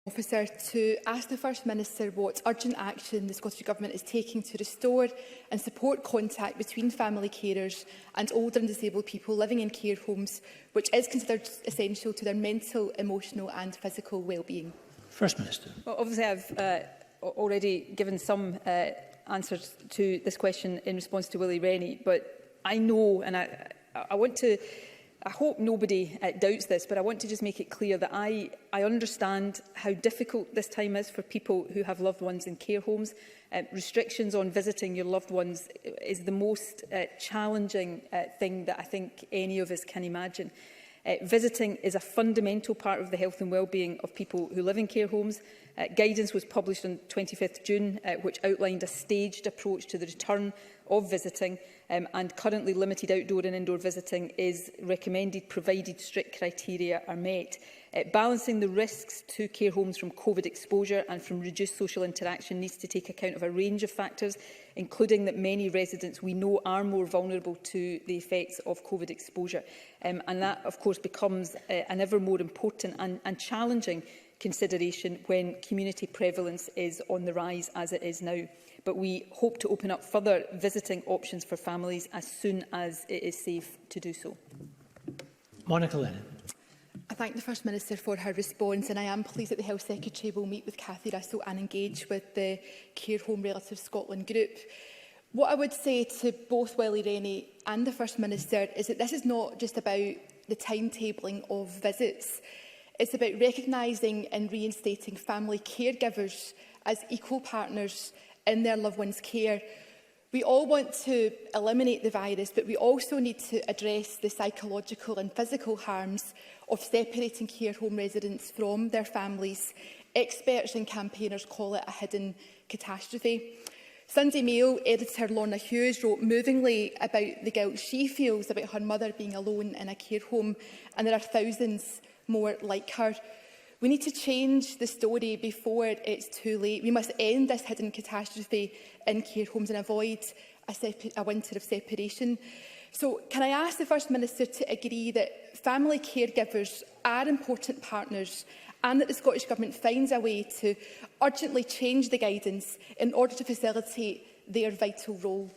Officer to ask the First Minister what urgent action the Scottish Government is taking to restore and support contact between family carers and older and disabled people living in care homes, which is considered essential to their mental, emotional and physical well-being. First Minister. Well, obviously, I've already given some answers to this question in response to Willie Rennie, but I know, and I hope nobody doubts this, but I want to just make it clear that I understand how difficult this time is for people who have loved ones in care homes. Restrictions on visiting your loved ones is the most challenging thing that I think any of us can imagine. Visiting is a fundamental part of the health and well-being of people who live in care homes. Guidance was published on 25th June, which outlined a staged approach to the return of visiting, and currently limited outdoor and indoor visiting is recommended provided strict criteria are met. Balancing the risks to care homes from COVID exposure and from reduced social interaction needs to take account of a range of factors, including that many residents we know are more vulnerable to the effects of COVID exposure. And that, of course, becomes an ever more important and challenging consideration when community prevalence is on the rise as it is now. But we hope to open up further visiting options for families as soon as it is safe to do so. Monica Lennon. I thank the First Minister for her response, and I am pleased that the Health Secretary will meet with Cathy Russell and engage with the Care Home Relatives Scotland group. What I would say to both Willie Rennie and the First Minister is that this is not just about the timetabling of visits. It's about recognising and reinstating family caregivers as equal partners in their loved ones' care. We all want to eliminate the virus, but we also need to address the psychological and physical harms of separating care home residents from their families. Experts and campaigners call it a hidden catastrophe. Sunday Mail editor Lorna Hughes wrote movingly about the guilt she feels about her mother being alone in a care home, and there are thousands more like her. We need to change the story before it's too late. We must end this hidden catastrophe in care homes and avoid a winter of separation. So can I ask the First Minister to agree that family caregivers are important partners and that the Scottish Government finds a way to urgently change the guidance in order to facilitate their vital role?